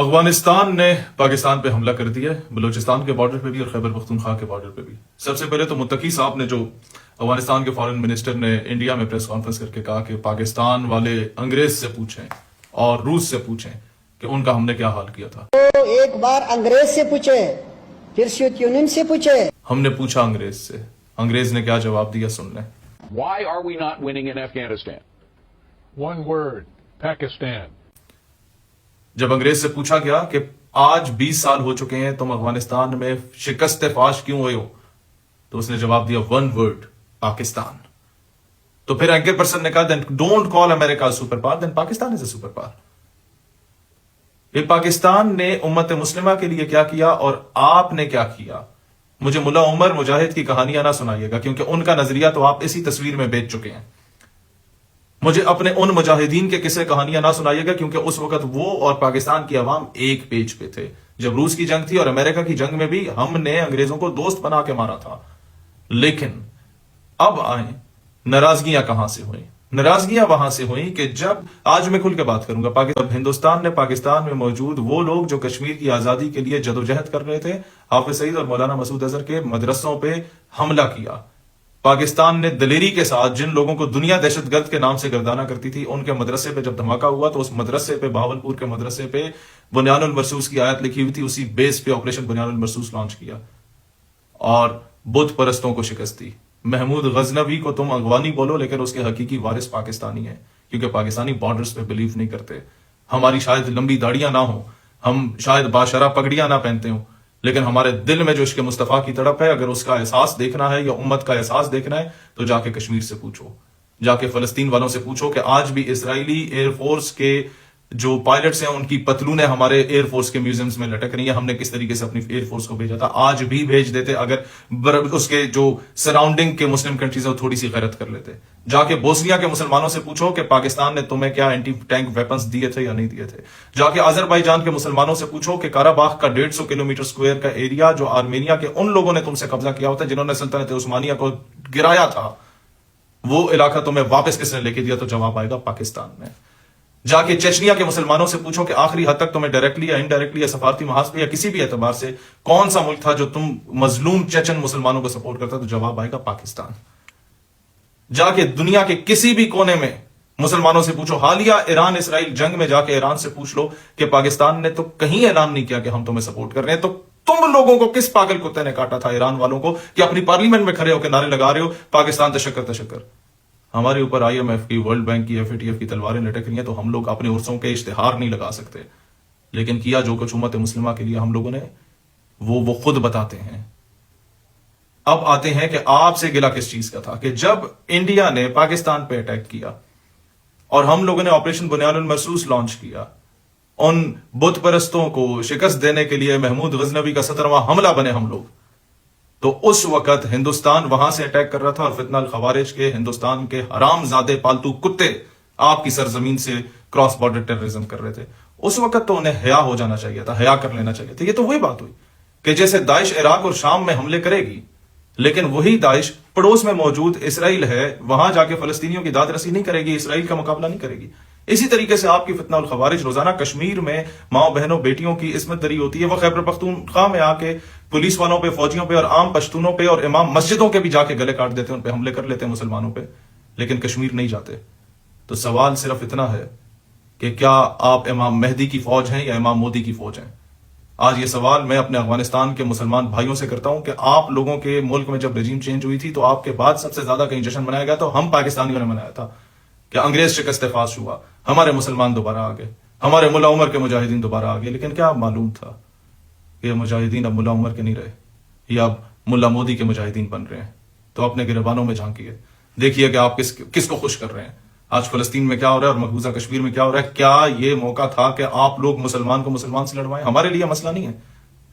افغانستان نے پاکستان پہ حملہ کر دیا ہے، بلوچستان کے بارڈر پہ بھی اور خیبر پختونخوا کے بارڈر پہ بھی۔ سب سے پہلے تو متقی صاحب نے، جو افغانستان کے فارن منسٹر نے انڈیا میں پریس کانفرنس کر کے کہا کہ پاکستان والے انگریز سے پوچھیں اور روس سے پوچھیں کہ ان کا ہم نے کیا حال کیا تھا۔ تو ایک بار انگریز سے پوچھے، پھر سوویت یونین سے پوچھے۔ ہم نے پوچھا انگریز سے، انگریز نے کیا جواب دیا سن لیں۔ Why are we not winning in Afghanistan? One word, Pakistan. جب انگریز سے پوچھا گیا کہ آج 20 سال ہو چکے ہیں، تم افغانستان میں شکست فاش کیوں ہوئے ہو، تو اس نے جواب دیا ون ورڈ، پاکستان۔ تو پھر اینکر پرسن نے کہا then don't call America super power, then Pakistan is a super power. یہ پاکستان نے امت مسلمہ کے لیے کیا کیا اور آپ نے کیا کیا؟ مجھے ملا عمر مجاہد کی کہانیاں نہ سنائیے گا، کیونکہ ان کا نظریہ تو آپ اسی تصویر میں بیچ چکے ہیں۔ مجھے اپنے ان مجاہدین کے قصے کہانیاں نہ سنائیے گا، کیونکہ اس وقت وہ اور پاکستان کی عوام ایک پیج پہ تھے۔ جب روس کی جنگ تھی اور امریکہ کی جنگ میں بھی ہم نے انگریزوں کو دوست بنا کے مارا تھا۔ لیکن اب آئیں، ناراضگیاں کہاں سے ہوئیں؟ ناراضگیاں وہاں سے ہوئیں کہ جب، آج میں کھل کے بات کروں گا، جب ہندوستان نے پاکستان میں موجود وہ لوگ جو کشمیر کی آزادی کے لیے جدوجہد کر رہے تھے، حافظ سعید اور مولانا مسعود اظہر کے مدرسوں پہ حملہ کیا۔ پاکستان نے دلیری کے ساتھ جن لوگوں کو دنیا دہشت گرد کے نام سے گردانا کرتی تھی، ان کے مدرسے پہ جب دھماکہ ہوا تو اس مدرسے پہ، بہاولپور کے مدرسے پہ بنیان المرصوص کی آیت لکھی ہوئی تھی، اسی بیس پہ آپریشن بنیان المرصوص لانچ کیا اور بت پرستوں کو شکست دی۔ محمود غزنوی کو تم اغوانی بولو، لیکن اس کے حقیقی وارث پاکستانی ہیں، کیونکہ پاکستانی بارڈرز پہ بلیو نہیں کرتے۔ ہماری شاید لمبی داڑیاں نہ ہوں، ہم شاید باشرہ پگڑیاں نہ پہنتے ہوں، لیکن ہمارے دل میں جو عشق مصطفیٰ کی تڑپ ہے، اگر اس کا احساس دیکھنا ہے یا امت کا احساس دیکھنا ہے تو جا کے کشمیر سے پوچھو، جا کے فلسطین والوں سے پوچھو کہ آج بھی اسرائیلی ایئر فورس کے جو پائلٹس ہیں ان کی پتلونیں ہمارے ایئر فورس کے میوزیمز میں لٹک رہی ہیں۔ ہم نے کس طریقے سے اپنی ایئر فورس کو بھیجا تھا، آج بھی بھیج دیتے اگر اس کے جو سراؤنڈنگ کے مسلم کنٹریز ہیں وہ تھوڑی سی غیرت کر لیتے۔ جا کے بوسنیا کے مسلمانوں سے پوچھو کہ پاکستان نے تمہیں کیا اینٹی ٹینک ویپنز دیے تھے یا نہیں دیے تھے۔ جا کے آذربائیجان کے مسلمانوں سے پوچھو کہ کاراباخ کا 150 کلومیٹر اسکوائر کا ایریا جو آرمینیا کے ان لوگوں نے تم سے قبضہ کیا ہوتا ہے، جنہوں نے سلطنت عثمانیہ کو گرایا تھا، وہ علاقہ تمہیں واپس کس نے لے کے دیا؟ تو جواب آئے گا پاکستان نے۔ جا کے چچنیا کے مسلمانوں سے پوچھو کہ آخری حد تک تمہیں ڈائریکٹلی یا انڈائریکٹلی یا سفارتی محاذ پہ یا کسی بھی اعتبار سے کون سا ملک تھا جو تم مظلوم چچن مسلمانوں کو سپورٹ کرتا؟ تو جواب آئے گا پاکستان۔ جا کے دنیا کے کسی بھی کونے میں مسلمانوں سے پوچھو، حالیہ ایران اسرائیل جنگ میں جا کے ایران سے پوچھ لو کہ پاکستان نے تو کہیں اعلان نہیں کیا کہ ہم تمہیں سپورٹ کر رہے ہیں۔ تو تم لوگوں کو کس پاگل کتے نے کاٹا تھا ایران والوں کو کہ اپنی پارلیمنٹ میں کھڑے ہو کے نعرے لگا رہے ہو پاکستان تشکر تشکر؟ ہمارے اوپر IMF کی، ورلڈ بینک کی، FATF کی تلواریں لٹک رہی ہیں، تو ہم لوگ اپنے عرصوں کے اشتہار نہیں لگا سکتے، لیکن کیا جو کچھ امت مسلمہ کے لیے ہم لوگوں نے وہ خود بتاتے ہیں۔ اب آتے ہیں کہ آپ سے گلہ کس چیز کا تھا کہ جب انڈیا نے پاکستان پہ اٹیک کیا اور ہم لوگوں نے آپریشن بنیان المرصوص لانچ کیا، ان بت پرستوں کو شکست دینے کے لیے محمود غزنوی کا 17واں حملہ بنے ہم لوگ، تو اس وقت ہندوستان وہاں سے اٹیک کر رہا تھا اور فتنہ الخوارج کے ہندوستان کے حرام زادے پالتو کتے آپ کی سرزمین سے کراس بارڈر ٹیررزم کر رہے تھے۔ اس وقت تو انہیں حیا ہو جانا چاہیے تھا، حیا کر لینا چاہیے تھا۔ یہ تو وہی بات ہوئی کہ جیسے داعش عراق اور شام میں حملے کرے گی، لیکن وہی داعش پڑوس میں موجود اسرائیل ہے، وہاں جا کے فلسطینیوں کی داد رسی نہیں کرے گی، اسرائیل کا مقابلہ نہیں کرے گی۔ اسی طریقے سے آپ کی فتنہ الخوارج روزانہ کشمیر میں ماں بہنوں بیٹیوں کی عصمت دری ہوتی ہے، وہ خیبر پختونخوا میں آ کے پولیس والوں پہ، فوجیوں پہ اور عام پشتونوں پہ اور امام مسجدوں کے بھی جا کے گلے کاٹ دیتے ہیں، ان پہ حملے کر لیتے ہیں مسلمانوں پہ، لیکن کشمیر نہیں جاتے۔ تو سوال صرف اتنا ہے کہ کیا آپ امام مہدی کی فوج ہیں یا امام مودی کی فوج ہیں؟ آج یہ سوال میں اپنے افغانستان کے مسلمان بھائیوں سے کرتا ہوں کہ آپ لوگوں کے ملک میں جب رجیم چینج ہوئی تھی تو آپ کے بعد سب سے زیادہ کہیں جشن منایا گیا تو ہم پاکستانیوں نے منایا تھا کہ انگریز شکست فاش ہوا، ہمارے مسلمان دوبارہ آ گئے، ہمارے ملا عمر کے مجاہدین دوبارہ آ گئے۔ لیکن کیا معلوم تھا کہ یہ مجاہدین اب ملا عمر کے نہیں رہے، یا اب ملا مودی کے مجاہدین بن رہے ہیں؟ تو اپنے گریبانوں میں جھانکیے، دیکھیے کہ آپ کس کو خوش کر رہے ہیں۔ آج فلسطین میں کیا ہو رہا ہے اور مقبوضہ کشمیر میں کیا ہو رہا ہے؟ کیا یہ موقع تھا کہ آپ لوگ مسلمان کو مسلمان سے لڑوائیں؟ ہمارے لیے مسئلہ نہیں ہے،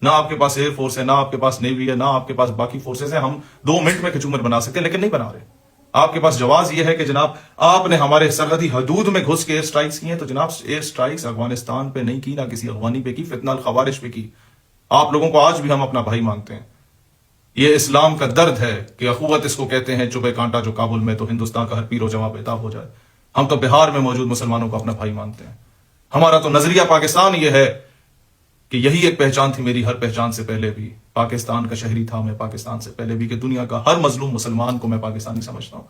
نہ آپ کے پاس ایئر فورس ہے، نہ آپ کے پاس نیوی ہے، نہ آپ کے پاس باقی فورسز ہیں، ہم 2 منٹ میں کچومر بنا سکتے ہیں، لیکن نہیں بنا رہے۔ آپ کے پاس جواز یہ ہے کہ جناب آپ نے ہمارے سرحدی حدود میں گھس کے ایئر سٹرائکس کی ہیں، تو جناب ایئر سٹرائکس افغانستان پہ نہیں کی، نہ کسی افغانی پہ کی، فتنہ الخوارج پہ کی۔ آپ لوگوں کو آج بھی ہم اپنا بھائی مانتے ہیں۔ یہ اسلام کا درد ہے کہ اخوت اس کو کہتے ہیں، چبھے کانٹا جو کابل میں تو ہندوستان کا ہر پیر و جواب بےتاب ہو جائے۔ ہم تو بہار میں موجود مسلمانوں کو اپنا بھائی مانتے ہیں۔ ہمارا تو نظریہ پاکستان یہ ہے کہ یہی ایک پہچان تھی میری ہر پہچان سے پہلے بھی. پاکستان کا شہری تھا میں پاکستان سے پہلے بھی, کہ دنیا کا ہر مظلوم مسلمان کو میں پاکستانی سمجھتا ہوں.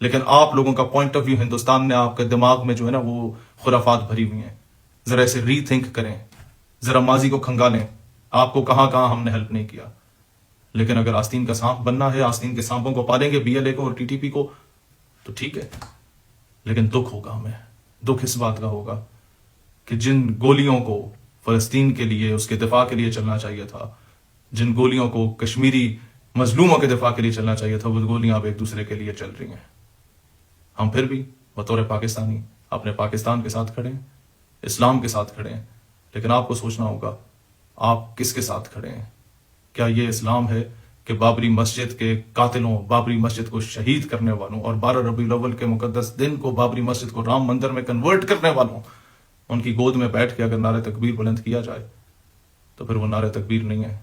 لیکن آپ لوگوں کا پوائنٹ آف ویو, ہندوستان نے آپ کے دماغ میں جو ہے نا وہ خرافات بھری ہوئی ہیں. ذرا اسے ری تھنک کریں, ذرا ماضی کو کھنگالیں. آپ کو کہاں کہاں ہم نے ہیلپ نہیں کیا. لیکن اگر آستین کا سانپ بننا ہے, آستین کے سانپوں کو پالیں گے, BLA کو اور TTP کو, تو ٹھیک ہے. لیکن دکھ ہوگا ہمیں, دکھ اس بات کا ہوگا کہ جن گولیوں کو فلسطین کے لیے, اس کے دفاع کے لیے چلنا چاہیے تھا, جن گولیوں کو کشمیری مظلوموں کے دفاع کے لیے چلنا چاہیے تھا, وہ گولیاں اب ایک دوسرے کے لیے چل رہی ہیں. ہم پھر بھی بطور پاکستانی اپنے پاکستان کے ساتھ کھڑے ہیں, اسلام کے ساتھ کھڑے ہیں. لیکن آپ کو سوچنا ہوگا آپ کس کے ساتھ کھڑے ہیں. کیا یہ اسلام ہے کہ بابری مسجد کے قاتلوں, بابری مسجد کو شہید کرنے والوں, اور 12 ربیع الاول کے مقدس دن کو بابری مسجد کو رام مندر میں کنورٹ کرنے والوں, ان کی گود میں بیٹھ کے اگر نعرہ تکبیر بلند کیا جائے تو پھر وہ نعرہ تکبیر نہیں ہے,